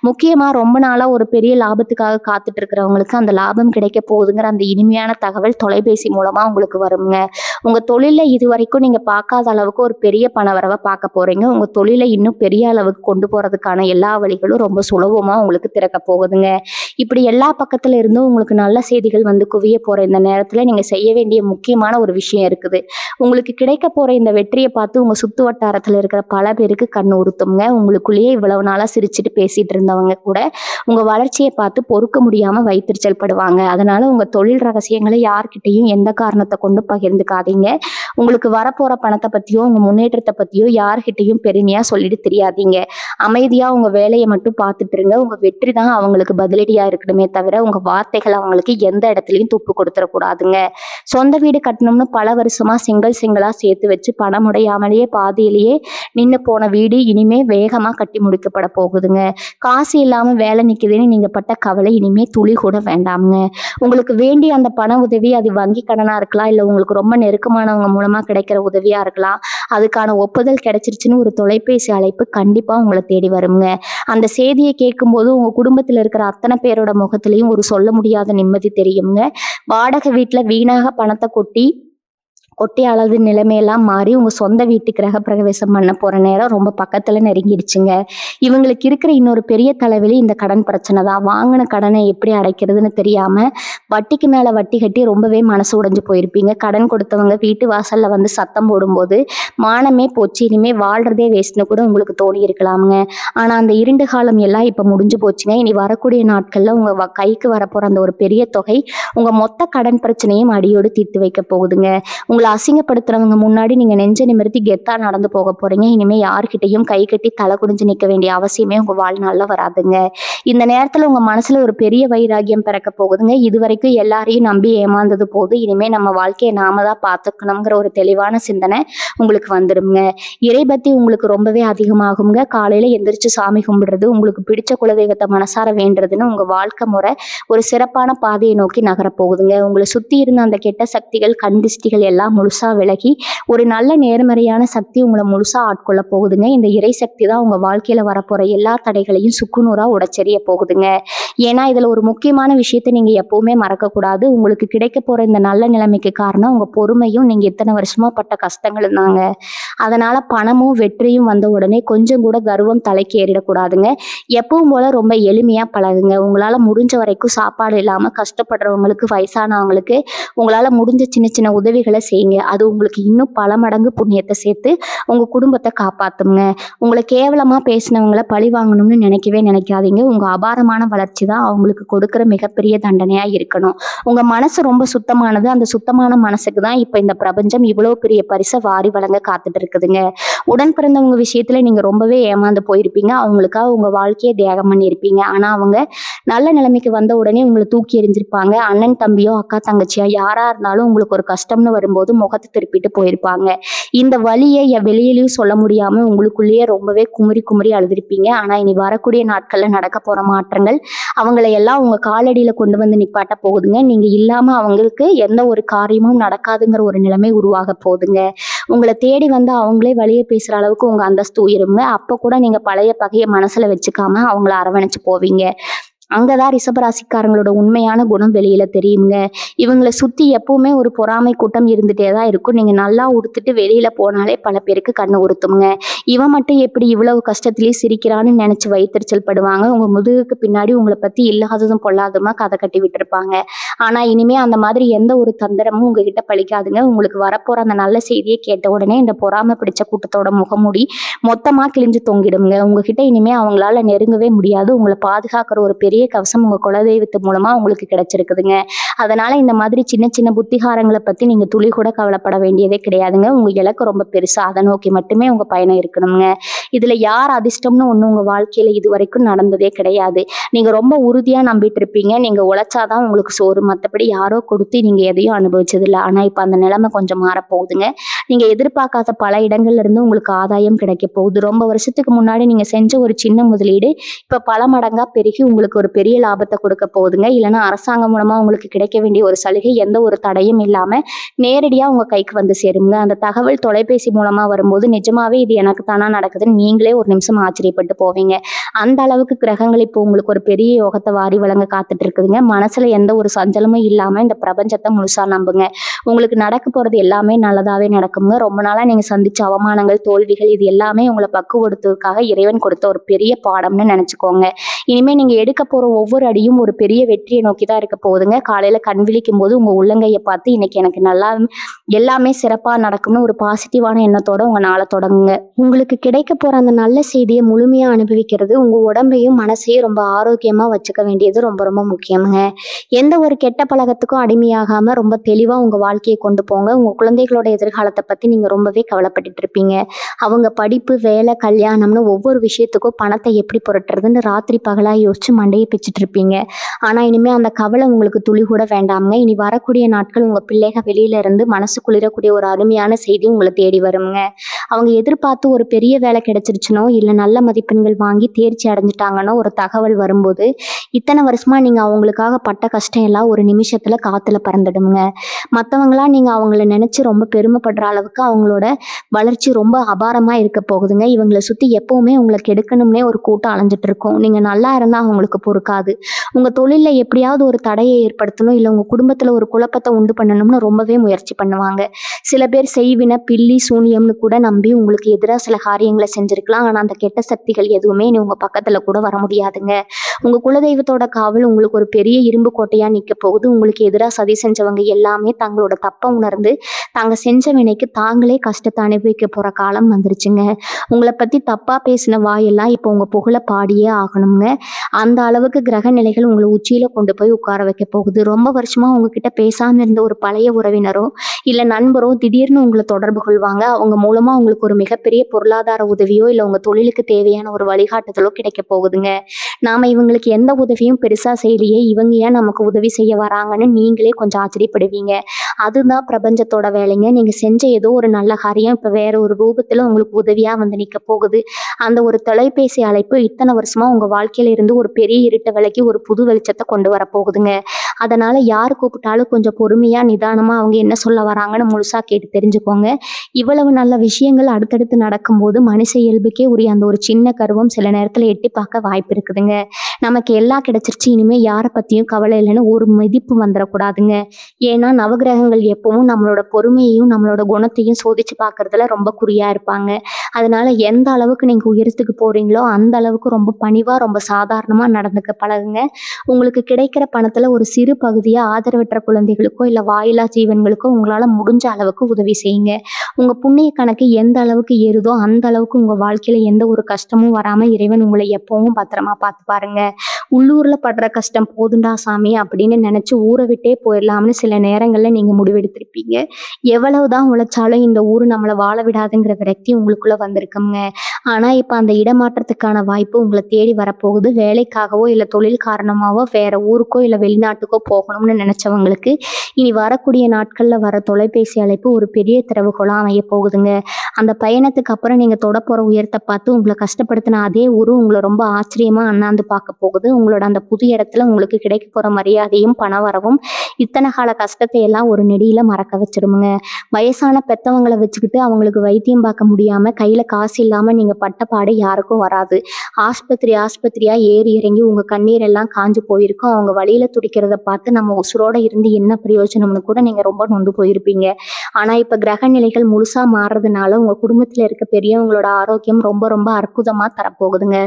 முக்கியமா ரொம்ப நாளா ஒரு பெரிய லாபத்துக்காக காத்துட்டு இருக்கிறவங்களுக்கு அந்த லாபம் கிடைக்க போகுதுங்கிற அந்த இனிமையான தகவல் தொலைபேசி மூலமா உங்களுக்கு வருங்க. உங்க தொழில இதுவரைக்கும் நீங்க பார்க்காத அளவுக்கு ஒரு பெரிய பணவரவை பார்க்க போறீங்க. உங்க தொழிலை இன்னும் பெரிய அளவுக்கு கொண்டு போறதுக்கான எல்லா வழிகளும் ரொம்ப சுலபமா உங்களுக்கு திறக்க போகுதுங்க. இப்படி எல்லா பக்கத்துல இருந்தும் உங்களுக்கு நல்ல செய்திகள் வந்து குவிய போற இந்த நேரத்துல நீங்க செய்ய வேண்டிய முக்கியமான ஒரு விஷயம் இருக்குது. உங்களுக்கு கிடைக்க போற இந்த வெற்றியை பார்த்து உங்க சுத்து வட்டாரத்துல இருக்கிற பல பேருக்கு கண்ணு உறுத்துங்க. உங்களுக்குள்ளேயே இவ்வளவு நாளா சிரிச்சுட்டு பேசிட்டு இருந்தவங்க கூட உங்க வளர்ச்சியை பார்த்து பொறுக்க முடியாம வைத்தறிச்சல் படுவாங்க. அதனால உங்க தொழில் ரகசியங்களை யார்கிட்டையும் எந்த காரணத்தை கொண்டு பகிர்ந்துக்காதீங்க. உங்களுக்கு வரப்போற பணத்தை பத்தியோ உங்க முன்னேற்றத்தை பத்தியோ யார்கிட்டையும் பெருமையா சொல்லிட்டு தெரியாதீங்க. அமைதியா உங்க வேலையை மட்டும் பார்த்துட்டு இருங்க. உங்க வெற்றி தான் அவங்களுக்கு பதிலடியா இருக்கணுமே தவிர உங்க வார்த்தைகள் அவங்களுக்கு எந்த இடத்துலயும் துப்பு கொடுத்துடக்கூடாதுங்க. சொந்த வீடு கட்டணும்னு பல வருஷமா செங்கலா சேர்த்து வச்சு பணம் உடையாமலேயே பாதியிலேயே நின்று போன வீடு இனிமே வேகமா கட்டி முடிக்கப்பட போகுதுங்க. காசு இல்லாம வேலை நிக்குதுன்னு நீங்க பட்ட கவலை இனிமே துளி கூட வேண்டாமுங்க. உங்களுக்கு வேண்டிய அந்த பண உதவி, அது வங்கி கடனா இருக்கலாம், இல்ல உங்களுக்கு ரொம்ப நெருக்கமானவங்க மூலமா கிடைக்கிற உதவியா இருக்கலாம். அதுக்கான ஒப்புதல் கிடைச்சிருச்சுன்னு ஒரு தொலைபேசி அழைப்பு கண்டிப்பா உங்களை தேடி வருங்க. அந்த செய்தியை கேட்கும்போது உங்க குடும்பத்துல இருக்கிற அத்தனை பேரோட முகத்திலையும் ஒரு சொல்ல முடியாத நிம்மதி தெரியுங்க. வாடகை வீட்டுல வீணாக பணத்தை கொட்டி கொட்டி அழகு நிலைமையெல்லாம் மாறி உங்க சொந்த வீட்டு கிரக பிரவேசம் பண்ண போற நேரம் ரொம்ப பக்கத்துல நெருங்கிடுச்சுங்க. இவங்களுக்கு இருக்கிற இன்னொரு பெரிய தலைவலி இந்த கடன் பிரச்சனை தான். வாங்கின கடனை எப்படி அடைக்கிறதுன்னு தெரியாம வட்டிக்கு மேல வட்டி கட்டி ரொம்பவே மனசு உடைஞ்சு போயிருப்பீங்க. கடன் கொடுத்தவங்க வீட்டு வாசல்ல வந்து சத்தம் போடும்போது மானமே போச்சு, இனிமே வாழ்றதே வேஸ்ட்னு கூட உங்களுக்கு தோணி இருக்கலாமுங்க. ஆனா அந்த இருண்டு காலம் எல்லாம் இப்ப முடிஞ்சு போச்சுங்க. இனி வரக்கூடிய நாட்கள்ல உங்க கைக்கு வரப்போற அந்த ஒரு பெரிய தொகை உங்க மொத்த கடன் பிரச்சனையும் அடியோடு தீர்த்து வைக்க போகுதுங்க. உங்களை அசிங்கப்படுத்துறவங்க முன்னாடி நீங்க நெஞ்ச நிமிர்த்தி கெத்தா நடந்து போக போறீங்க. இனிமே யாருக்கிட்டையும் கை கட்டி தலை குனிஞ்சு நிக்க வேண்டிய அவசியமே உங்க வாழ்நாள்ல வராதுங்க. இந்த நேரத்துல உங்க மனசுல ஒரு பெரிய வைராகியம் பிறக்க போகுதுங்க. இதுவரைக்கும் எல்லாரையும் நம்பி ஏமாந்தது போது, இனிமே நம்ம வாழ்க்கையை நாம தான் பார்த்துக்கணுங்கிற ஒரு தெளிவான சிந்தனை உங்களுக்கு வந்துருங்க. இறைபக்தி உங்களுக்கு ரொம்பவே அதிகமாகுங்க. காலையில எந்திரிச்சு சாமி கும்பிடுறது, உங்களுக்கு பிடிச்ச குலதெய்வத்தை மனசார வேண்டுறதுன்னு உங்க வாழ்க்கை முறை ஒரு சிறப்பான பாதையை நோக்கி நகரப்போகுதுங்க. உங்களை சுத்தி இருந்த அந்த கெட்ட சக்திகள், கண்திஷ்டிகள் எல்லாம் முழுசா விலகி ஒரு நல்ல நேர்மறையான சக்தி உங்களை முழுசா ஆட்கொள்ள போகுதுங்க. இந்த இறை சக்தி தான் உங்க வாழ்க்கையில வரப்போற எல்லா தடைகளையும் சுக்குநூறா உடைச்செறிய போகுதுங்க. ஏன்னா இதுல ஒரு முக்கியமான விஷயத்தை நீங்க எப்பவுமே மறக்க கூடாது. உங்களுக்கு கிடைக்க போற இந்த நல்ல நிலைமைக்கு காரணம் உங்க பொறுமையும் நீங்க இத்தனை வருஷமா பட்ட கஷ்டங்களும் தாங்க. அதனால பணமும் வெற்றியும் வந்த உடனே கொஞ்சம் கூட கர்வம் தலைக்கு ஏறிடக்கூடாதுங்க. எப்பவும் போல ரொம்ப எளிமையா பழகுங்க. உங்களால முடிஞ்ச வரைக்கும் சாப்பாடு இல்லாம கஷ்டப்படுறவங்களுக்கு, வயசானவங்களுக்கு உங்களால முடிஞ்ச சின்ன சின்ன உதவிகளை செய்யுங்க. அது உங்களுக்கு இன்னும் பல மடங்கு புண்ணியத்தை சேர்த்து உங்க குடும்பத்தை காப்பாத்துங்க. உங்களை கேவலமா பேசினவங்களை பழி வாங்கணும்னு நினைக்கவே நினைக்காதீங்க. உங்க அபாரமான வளர்ச்சி தான் அவங்களுக்கு கொடுக்கிற மிகப்பெரிய தண்டனையா இருக்கணும். உங்க மனசு ரொம்ப சுத்தமானது. அந்த சுத்தமான மனசுக்கு தான் இப்ப இந்த பிரபஞ்சம் இவ்வளவு பெரிய பரிசை வாரி வழங்க காத்துட்டு இருக்குதுங்க. உடன் பிறந்தவங்க விஷயத்துல நீங்க ரொம்பவே ஏமாந்து போயிருப்பீங்க. அவங்களுக்காக உங்க வாழ்க்கைய தியாகம் பண்ணியிருப்பீங்க. ஆனா அவங்க நல்ல நிலைமைக்கு வந்த உடனே உங்கள தூக்கி எறிஞ்சிருப்பாங்க. அண்ணன் தம்பியோ, அக்கா தங்கச்சியோ யாரா இருந்தாலும் உங்களுக்கு ஒரு கஷ்டம்னு வரும்போது முகத்த திருப்பிட்டு போயிருப்பாங்க. இந்த வலிய வெளியிலயும் சொல்ல முடியாம உங்களுக்குள்ளேயே ரொம்பவே குமுறி குமுறி அழுதுருப்பீங்க. ஆனா இனி வரக்கூடிய நாட்கள்ல நடக்க போற மாற்றங்கள் அவங்கள எல்லாம் உங்க காலடியில கொண்டு வந்து நிப்பாட்ட போகுதுங்க. நீங்க இல்லாம அவங்களுக்கு எந்த ஒரு காரியமும் நடக்காதுங்கிற ஒரு நிலைமை உருவாக போகுதுங்க. உங்கள தேடி வந்து அவங்களே வழிய பேசுற அளவுக்கு உங்க அந்தஸ்து உயருங்க. அப்ப கூட நீங்க பழைய பகைய மனசுல வச்சுக்காம அவங்கள அரவணைச்சு போவீங்க. அங்கதான் ரிஷபராசிக்காரங்களோட உண்மையான குணம் வெளியில தெரியுங்க. இவங்கள சுத்தி எப்பவுமே ஒரு பொறாமை கூட்டம் இருந்துட்டே தான் இருக்கும். நீங்க நல்லா உடுத்துட்டு வெளியில போனாலே பல பேருக்கு கண்ணு உறுத்துங்க. இவன் மட்டும் எப்படி இவ்வளவு கஷ்டத்திலேயே சிரிக்கிறான்னு நினைச்சு வயித்தெரிச்சல் படுவாங்க. உங்க முதுகுக்கு பின்னாடி உங்களை பத்தி இல்லாததும் பொல்லாததுமா கதை கட்டி விட்டுருப்பாங்க. ஆனா இனிமே அந்த மாதிரி எந்த ஒரு தந்திரமும் உங்ககிட்ட பலிக்காதுங்க. உங்களுக்கு வரப்போற அந்த நல்ல செய்தியை கேட்ட உடனே இந்த பொறாமை பிடிச்ச கூட்டத்தோட முகமூடி மொத்தமா கிழிஞ்சு தொங்கிடுங்க. உங்ககிட்ட இனிமே அவங்களால நெருங்கவே முடியாது. உங்களை பாதுகாக்கிற ஒரு பெரிய கவசம் உங்க குலதெய்வத்து மூலமா உங்களுக்கு கிடைச்சிருக்குதுங்க. அதனால இந்த மாதிரி சின்ன சின்ன புத்திகாரங்களை பத்தி நீங்க துளி கூட கவலைப்பட வேண்டியதே கிடையாதுங்க. உங்க இலக்கு ரொம்ப பெருசா அதை நோக்கி மட்டுமே உங்க பயணம் இருக்கணுங்க. இதுல யார் அதிர்ஷ்டம்னு ஒண்ணு உங்க வாழ்க்கையில இது வரைக்கும் நடந்ததே கிடையாது. நீங்க ரொம்ப உறுதியா நம்பிட்டு இருப்பீங்க. நீங்க உழைச்சாதான் உங்களுக்கு சோறு, மத்தபடி யாரோ கொடுத்து நீங்க எதையும் அனுபவிச்சது இல்லை. ஆனா இப்ப அந்த நிலைமை கொஞ்சம் மாறப்போகுதுங்க. நீங்க எதிர்பார்க்காத பல இடங்கள்ல இருந்து உங்களுக்கு ஆதாயம் கிடைக்க போகுது. ரொம்ப வருஷத்துக்கு முன்னாடி நீங்க செஞ்ச ஒரு சின்ன முதலீடு இப்ப பல மடங்கா பெருகி உங்களுக்கு ஒரு பெரிய லாபத்தை கொடுக்க போகுதுங்க. இல்லைன்னா அரசாங்கம் மூலமா உங்களுக்கு கிடைக்க வேண்டிய ஒரு சலுகை எந்த ஒரு தடையும் இல்லாம நேரடியா உங்க கைக்கு வந்து சேருங்க. அந்த தகவல் தொலைபேசி மூலமா வரும்போது நிஜமாவே இது எனக்கு தானா நடக்குதுன்னு நீங்களே ஒரு நிமிஷம் ஆச்சரியப்பட்டு போவீங்க. அந்த அளவுக்கு கிரகங்கள் இப்போ உங்களுக்கு ஒரு பெரிய யோகத்தை வாரி வழங்க காத்துட்டு இருக்குதுங்க. மனசுல எந்த ஒரு சஞ்சலமும் இல்லாம இந்த பிரபஞ்சத்தை முழுசா நம்புங்க. உங்களுக்கு நடக்க போறது எல்லாமே நல்லதாவே நடக்குங்க. ரொம்ப நாளா நீங்க சந்திச்ச அவமானங்கள், தோல்விகள் இது எல்லாமே உங்களை பக்குவப்படுத்துவதற்காக இறைவன் கொடுத்த ஒரு பெரிய பாடம்னு நினைச்சுக்கோங்க. இனிமே நீங்க எடுக்க போற ஒவ்வொரு அடியும் ஒரு பெரிய வெற்றியை நோக்கி தான் இருக்க போகுதுங்க. காலையில கண் விழிக்கும் போது உங்க உள்ளங்கையை பார்த்து இன்னைக்கு எனக்கு நல்லா எல்லாமே சிறப்பா நடக்கும்னு ஒரு பாசிட்டிவான எண்ணத்தோட உங்க நாளை தொடங்குங்க. உங்களுக்கு கிடைக்க போற அந்த நல்ல செய்தியை முழுமையா அனுபவிக்கிறது உங்க உடம்பையும் மனசையும் ரொம்ப ஆரோக்கியமா வச்சுக்க வேண்டியது ரொம்ப ரொம்ப முக்கியமுங்க. எந்த ஒரு கெட்ட பழக்கத்துக்கும் அடிமையாகாம ரொம்ப தெளிவா உங்க வாழ்க்கையை கொண்டு போங்க. உங்க குழந்தைகளோட எதிர்காலத்தை பத்தி நீங்க ரொம்பவே கவலைப்பட்டுட்டு இருப்பீங்க. அவங்க படிப்பு, வேலை, கல்யாணம்னு ஒவ்வொரு விஷயத்துக்கும் பணத்தை எப்படி புரட்டுறதுன்னு ராத்திரி பகலா யோசிச்சு மண்டையை பிச்சுட்டு இருப்பீங்க. ஆனா இனிமே அந்த கவலை உங்களுக்கு துளி கூட வேண்டாமுங்க. இனி வரக்கூடிய நாட்கள் உங்க பிள்ளைக வெளியில இருந்து மனசு குளிரக்கூடிய ஒரு அருமையான செய்தி உங்களை தேடி வருங்க. அவங்க எதிர்பார்த்து ஒரு பெரிய வேலை கிடைச்சிருச்சுனோ இல்ல நல்ல மதிப்பெண்கள் வாங்கி தேர்ச்சி அடைஞ்சிட்டாங்கன்னோ ஒரு தகவல் வரும்போது இத்தனை வருஷமா நீங்க அவங்களுக்காக பட்ட கஷ்டம் எல்லாம் ஒரு நிமிஷத்துல காத்துல பறந்துடுங்க. மற்றவங்களா நீங்க அவங்கள நினைச்சு ரொம்ப பெருமைப்படுற அளவுக்கு அவங்களோட வளர்ச்சி ரொம்ப அபாரமா இருக்க போகுதுங்க. இவங்களை சுத்தி எப்பவுமே உங்களை கெடுக்கணும்னே ஒரு கூட்டம் அலைஞ்சிட்டு இருக்கும். நீங்க நல்லா இருந்தா அவங்களுக்கு பொறுக்காது. உங்க தொழில்ல எப்படியாவது ஒரு தடையை ஏற்படுத்தணும், இல்ல உங்க குடும்பத்துல ஒரு குழப்பத்தை உண்டு பண்ணணும்னு ரொம்பவே முயற்சி பண்ணுவாங்க. சில பேர் செய்வின, பில்லி, சூனியம்னு கூட நம்பி உங்களுக்கு எதிராக சில காரியங்களை செஞ்சிருக்கலாம். ஆனா அந்த கெட்ட சக்திகள் எதுவுமே இனி உங்க பக்கத்துல கூட வர முடியாதுங்க. உங்க குலதெய்வத்தோட காவல் உங்களுக்கு ஒரு பெரிய இரும்பு கோட்டையா நிக்க போகுது. உங்களுக்கு எதிராக சதி செஞ்சவங்க எல்லாமே தங்களோட தப்பை உணர்ந்து தாங்க செஞ்ச வினைக்கு தாங்களே கஷ்டத்தை அனுபவிக்க போற காலம் வந்துருச்சுங்க. உங்களை பத்தி தப்பா பேசின வாயெல்லாம் இப்போ உங்க புகழ பாடியே ஆகணுங்க. அந்த அளவுக்கு கிரக நிலைகள் உங்களை உச்சியில கொண்டு போய் உட்கார வைக்க போகுது. ரொம்ப வருஷமா உங்ககிட்ட பேசாம இருந்த ஒரு பழைய உறவினரோ இல்ல நண்பரோ திடீர்னு உங்களை தொடர்பு கொள்வாங்க. அவங்க மூலமா உங்களுக்கு ஒரு மிகப்பெரிய பொருளாதார உதவியோ இல்ல உங்க தொழிலுக்கு தேவையான ஒரு வழிகாட்டுதலோ கிடைக்க போகுதுங்க. நாம இவங்களுக்கு எந்த உதவியும் பெருசா செய்யலையே, இவங்க ஏன் நமக்கு உதவி செய்ய வராங்கன்னு நீங்களே கொஞ்சம் ஆச்சரியப்படுவீங்க. அதுதான் பிரபஞ்சத்தோட வேலைங்க. நீங்க செஞ்ச ஏதோ ஒரு நல்ல காரியம் இப்ப வேற ஒரு ரூபத்துல உங்களுக்கு உதவியா வந்து நிக்க போகுது. அந்த ஒரு தொலைபேசி அழைப்பு இத்தனை வருஷமா உங்க வாழ்க்கையில இருந்து ஒரு பெரிய இருட்ட விலக்கி ஒரு புது வெளிச்சத்தை கொண்டு வர போகுதுங்க. அதனால யார் கூப்பிட்டாலும் கொஞ்சம் பொறுமையா நிதானமா அவங்க என்ன சொல்ல வராங்கன்னு முழுசா கேட்டு தெரிஞ்சுக்கோங்க. இவ்வளவு நல்ல விஷயங்கள் அடுத்தடுத்து நடக்கும்போது மனுஷ இயல்புக்கே உரிய அந்த ஒரு சின்ன கருவம் சில நேரத்துல எட்டி பார்க்க வாய்ப்பு இருக்குதுங்க. நமக்கு எல்லாம் கிடைச்சிருச்சு, இனிமே யாரை பத்தியும் கவலை இல்லைன்னு ஒரு மதிப்பு வந்துடக்கூடாதுங்க. ஏன்னா நவகிரகங்கள் எப்பவும் நம்மளோட பொறுமையையும் நம்மளோட குணத்தையும் சோதிச்சு பார்க்கறதுல ரொம்ப குறியா இருப்பாங்க. அதனால எந்த அளவுக்கு நீங்க உயரத்துக்கு போறீங்களோ அந்த அளவுக்கு ரொம்ப பணிவா ரொம்ப சாதாரணமா நடந்துக்க பழகுங்க. உங்களுக்கு கிடைக்கிற பணத்துல ஒரு சிறு பகுதியா ஆதரவற்ற குழந்தைகளுக்கோ இல்ல வாயிலா ஜீவன்களுக்கோ உங்களால முடிஞ்ச அளவுக்கு உதவி செய்யுங்க. உங்க புண்ணிய கணக்கு எந்த அளவுக்கு ஏறுதோ அந்த அளவுக்கு உங்க வாழ்க்கையில எந்த ஒரு கஷ்டமும் வராம இறைவன் உங்களை எப்பவும் பத்திரமா பார்த்து பாருங்க. உள்ளூர்ல படுற கஷ்டம் போதுண்டா சாமி அப்படின்னு நினைச்சு ஊரை விட்டே போயிடலாம்னு சில நேரங்கள்ல நீங்க முடிவெடுத்திருப்பீங்க. எவ்வளவுதான் உழைச்சாலும் இந்த ஊரு நம்மள வாழ விடாதுங்கிற விரக்தி உங்களுக்குள்ள வந்திருக்குங்க. ஆனா இப்ப அந்த இடமாற்றத்துக்கான வாய்ப்பு உங்களை தேடி வரப்போகுது. வேலைக்காகவோ இல்ல தொழில் காரணமாவோ வேற ஊருக்கோ இல்ல வெளிநாட்டுக்கோ போகணும்னு நினைச்சவங்களுக்கு இனி வரக்கூடிய நாட்கள்ல வர தொலைபேசி அழைப்பு ஒரு பெரிய திறவுகோலா அமைய போகுதுங்க. அந்த பயணத்துக்கு அப்புறம் நீங்க தொடப்போற உயரத்தை பார்த்து உங்களை கஷ்டப்படுத்தின அதே ஊரு உங்களை ரொம்ப ஆச்சரியமா அண்ணாந்து பார்க்க போகுது. உங்களோட அந்த புது இடத்துல உங்களுக்கு கிடைக்க போற மரியாதையும் பண வரவும் இத்தனை கால கஷ்டத்தை எல்லாம் ஒரு நெடியில மறக்க வச்சிருமுங்க. வயசான பெத்தவங்களை வச்சுக்கிட்டு அவங்களுக்கு வைத்தியம் பார்க்க முடியாம கையில காசு இல்லாம நீங்க பட்ட பாடு யாருக்கும் வராது. ஆஸ்பத்திரியா ஏறி இறங்கி உங்க கண்ணீர் எல்லாம் காஞ்சு போயிருக்கும். அவங்க வழியில துடிக்கிறத பார்த்து நம்ம உசுரோட இருந்து என்ன பிரயோஜனம்னு கூட நீங்க ரொம்ப நொந்து போயிருப்பீங்க. ஆனா இப்ப கிரக நிலைகள் முழுசா மாறுறதுனால உங்க குடும்பத்துல இருக்க பெரியவங்களோட ஆரோக்கியம் ரொம்ப ரொம்ப அற்புதமா தரப்போகுதுங்க.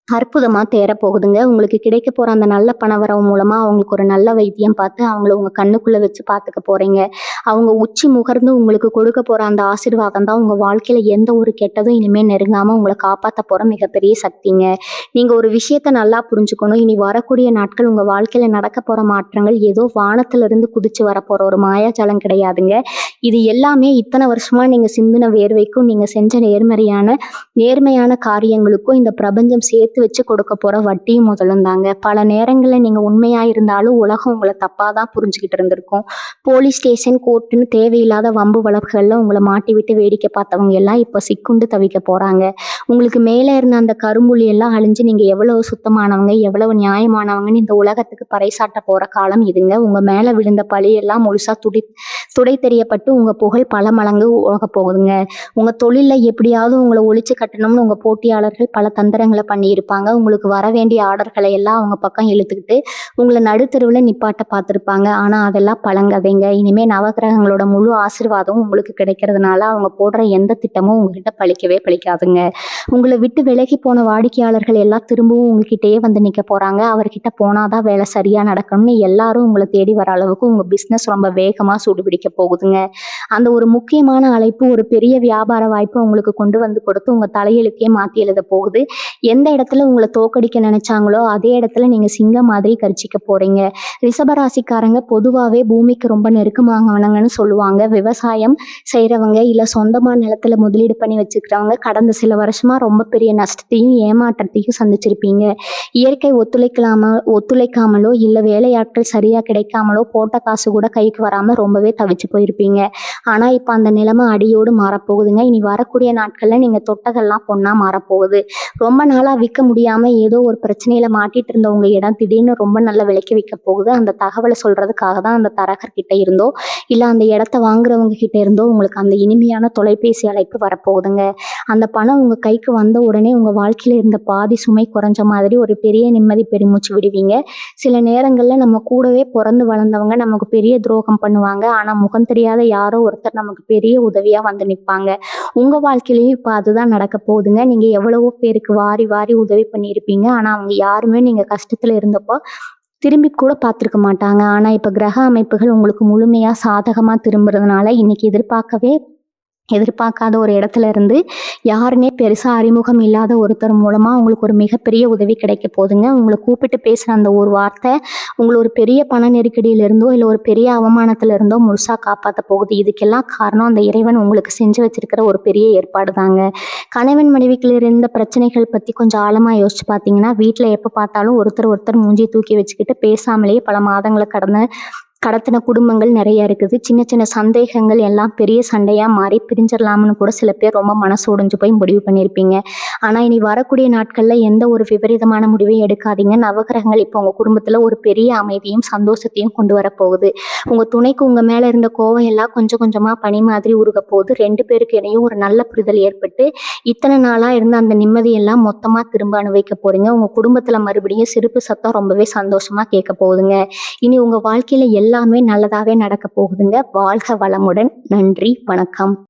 அற்புதமா தேறப்போகுதுங்க. உங்களுக்கு கிடைக்க போற அந்த நல்ல பணவரவு மூலமா அவங்களுக்கு ஒரு நல்ல வைத்தியம் பார்த்து அவங்கள உங்க கண்ணுக்குள்ள வச்சு பார்த்துக்க போறீங்க. அவங்க உச்சி முகர்ந்து உங்களுக்கு கொடுக்க போற அந்த ஆசீர்வாதம் தான் உங்க வாழ்க்கையில எந்த ஒரு கெட்டதும் இனிமே நெருங்காம உங்களை காப்பாத்த போற மிகப்பெரிய சக்திங்க. நீங்க ஒரு விஷயத்த நல்லா புரிஞ்சுக்கணும். இனி வரக்கூடிய நாட்கள் உங்க வாழ்க்கையில நடக்க போற மாற்றங்கள் ஏதோ வானத்துல இருந்து குதிச்சு வரப்போற ஒரு மாயாஜாலம் கிடையாதுங்க. இது எல்லாமே இத்தனை வருஷமா நீங்க சிந்தின வேர்வைக்கும் நீங்க செஞ்ச நேர்மையான காரியங்களுக்கும் இந்த பிரபஞ்சம் சேர்த்து வச்சு கொடுக்க போற வட்டியும் முதலும் தாங்க. பல நேரங்கள்ல நீங்க உண்மையா இருந்தாலும் உலகம் உங்களை தப்பாதான் புரிஞ்சுக்கிட்டு இருந்திருக்கும். போலீஸ் ஸ்டேஷன் கோர்ட்டுன்னு தேவையில்லாத வம்பு வழக்குகள்ல உங்களை மாட்டி விட்டு வேடிக்கை பார்த்தவங்க எல்லாம் இப்ப சிக்குண்டு தவிக்க போறாங்க. உங்களுக்கு மேல இருந்த அந்த கரும்புள்ளி எல்லாம் அழிஞ்சு நீங்க எவ்வளவு சுத்தமானவங்க எவ்வளவு நியாயமானவங்கன்னு இந்த உலகத்துக்கு பறைசாட்ட போற காலம் இதுங்க. உங்க மேல விழுந்த பழி எல்லாம் முழுசா துடை தெரியப்பட்டு உங்க புகழ் பல மடங்கு உலக போகுதுங்க. உங்க தொழில எப்படியாவது உங்களை ஒழிச்சு கட்டணும்னு உங்க போட்டியாளர்கள் பல தந்திரங்களை பண்ணியிருப்பாங்க. உங்களுக்கு வர வேண்டிய ஆர்டர்களை எல்லாம் அவங்க பக்கம் இழுத்துக்கிட்டு உங்களை நடுத்தெருவில் நிப்பாட்ட பார்த்துருப்பாங்க. ஆனா அதெல்லாம் பழங்கதைங்க. இனிமே நவகிரகங்களோட முழு ஆசீர்வாதமும் உங்களுக்கு கிடைக்கிறதுனால அவங்க போடுற எந்த திட்டமும் உங்ககிட்ட பழிக்கவே பழிக்காதுங்க. உங்களை விட்டு விலகி போன வாடிக்கையாளர்கள் எல்லாம் திரும்பவும் உங்ககிட்டயே வந்து நிக்க போறாங்க. அவர்கிட்ட போனாதான் வேலை சரியா நடக்கணும்னு எல்லாரும் உங்களை தேடி வர அளவுக்கு உங்க பிசினஸ் ரொம்ப வேகமா சூடுபிடிக்க போகுதுங்க. அந்த ஒரு முக்கியமான அழைப்பு ஒரு பெரிய வியாபார வாய்ப்பு உங்களுக்கு கொண்டு வந்து கொடுத்து உங்க தலையெழுத்தையே மாத்தி எழுத போகுது. எந்த இடத்துல உங்களை தோக்கடிக்க நினைச்சாங்களோ அதே இடத்துல நீங்க சிங்கம் மாதிரி கரிச்சிக்க போறீங்க. ரிஷபராசிக்காரங்க பொதுவாவே பூமிக்கு ரொம்ப நெருக்கமானவங்கன்னு சொல்லுவாங்க. விவசாயம் செய்யறவங்க இல்ல சொந்தமா நிலத்துல முதலீடு பண்ணி வச்சுக்கிறவங்க கடந்த சில வருஷமா ரொம்ப பெரிய நஷ்டத்தையும் ஏமாற்றத்தையும் சந்திச்சிருப்பீங்க. இயற்கை ஒத்துழைக்காமலோ இல்ல வேலையாட்கள் சரியா கிடைக்காமலோ போட்ட காசு கூட கைக்கு வராம ரொம்பவே தவிச்சு போயிருப்பீங்க. ஆனா இப்ப அந்த நிலைமை அடியோடு மாறப்போகுதுங்க. இனி வரக்கூடிய நாட்கள்ல நீங்க தொட்டதெல்லாம் பொண்ணா மாறப்போகுது. ரொம்ப நாளா விற்க முடியாம ஏதோ ஒரு பிரச்சனையில மாட்டிட்டு இருந்த உங்க இடம் திடீர்னு ரொம்ப நல்ல விலைக்கு விற்க போகுது. அந்த தகவலை சொல்றதுக்காக தான் அந்த தரகர் கிட்ட இருந்தோ இல்ல அந்த இடத்த வாங்குறவங்க கிட்ட இருந்தோ உங்களுக்கு அந்த இனிமையான தொலைபேசி அழைப்பு வரப்போகுதுங்க. அந்த பணம் உங்க கைக்கு வந்த உடனே உங்க வாழ்க்கையில இருந்த பாதி சுமை குறைஞ்ச மாதிரி ஒரு பெரிய நிம்மதி பெருமூச்சு விடுவீங்க. சில நேரங்கள்ல நம்ம கூடவே பிறந்து வளர்ந்தவங்க நமக்கு பெரிய துரோகம் பண்ணுவாங்க. ஆனா முகம் தெரியாத யாரோ ஒருத்தர் நமக்கு பெரிய உதவியா வந்து நிற்பாங்க. உங்க வாழ்க்கையிலயும் இப்ப அதுதான் நடக்க போகுதுங்க. நீங்க எவ்வளவோ பேருக்கு வாரி வாரி உதவி பண்ணியிருப்பீங்க. ஆனா அவங்க யாருமே நீங்க கஷ்டத்துல இருந்தப்போ திரும்பி கூட பார்த்துருக்க மாட்டாங்க. ஆனா இப்ப கிரக அமைப்புகள் உங்களுக்கு முழுமையா சாதகமா திரும்புறதுனால இன்னைக்கு எதிர்பார்க்காத ஒரு இடத்துல இருந்து யாருன்னே பெருசா அறிமுகம் இல்லாத ஒருத்தர் மூலமா உங்களுக்கு ஒரு மிகப்பெரிய உதவி கிடைக்க போகுதுங்க. உங்களை கூப்பிட்டு பேசுற அந்த ஒரு வார்த்தை உங்களை ஒரு பெரிய பண நெருக்கடியில இருந்தோ இல்ல ஒரு பெரிய அவமானத்துல இருந்தோ முழுசா காப்பாத்த போகுது. இதுக்கெல்லாம் காரணம் அந்த இறைவன் உங்களுக்கு செஞ்சு வச்சிருக்கிற ஒரு பெரிய ஏற்பாடு தாங்க. கணவன் மனைவிக்குள்ள இருந்த பிரச்சனைகள் பத்தி கொஞ்சம் ஆழமா யோசிச்சு பார்த்தீங்கன்னா வீட்டுல எப்ப பார்த்தாலும் ஒருத்தர் மூஞ்சி தூக்கி வச்சுக்கிட்டு பேசாமலேயே பல மாதங்களை கடத்தின குடும்பங்கள் நிறைய இருக்குது. சின்ன சின்ன சந்தேகங்கள் எல்லாம் பெரிய சண்டையா மாறி பிரிஞ்சிடலாம்னு கூட சில பேர் ரொம்ப மனசு உடைஞ்சு போய் முடிவு பண்ணியிருப்பீங்க. ஆனா இனி வரக்கூடிய நாட்கள்ல எந்த ஒரு விபரீதமான முடிவையும் எடுக்காதீங்க. நவகிரகங்கள் இப்போ உங்க குடும்பத்துல ஒரு பெரிய அமைதியும் சந்தோஷத்தையும் கொண்டு வரப்போகுது. உங்க துணைக்கு உங்க மேல இருந்த கோவம் எல்லாம் கொஞ்சம் கொஞ்சமா பனி மாதிரி உருக போகுது. 2 பேருக்கு இடையும் ஒரு நல்ல புரிதல் ஏற்பட்டு இத்தனை நாளா இருந்த அந்த நிம்மதியெல்லாம் மொத்தமா திரும்ப அனுபவிக்க போறீங்க. உங்க குடும்பத்துல மறுபடியும் சிரிப்பு சத்தம் ரொம்பவே சந்தோஷமா கேட்க போகுதுங்க. இனி உங்க வாழ்க்கையில எல்லாமே நல்லதாவே நடக்க போகுதுங்க. வாழ்க வளமுடன். நன்றி, வணக்கம்.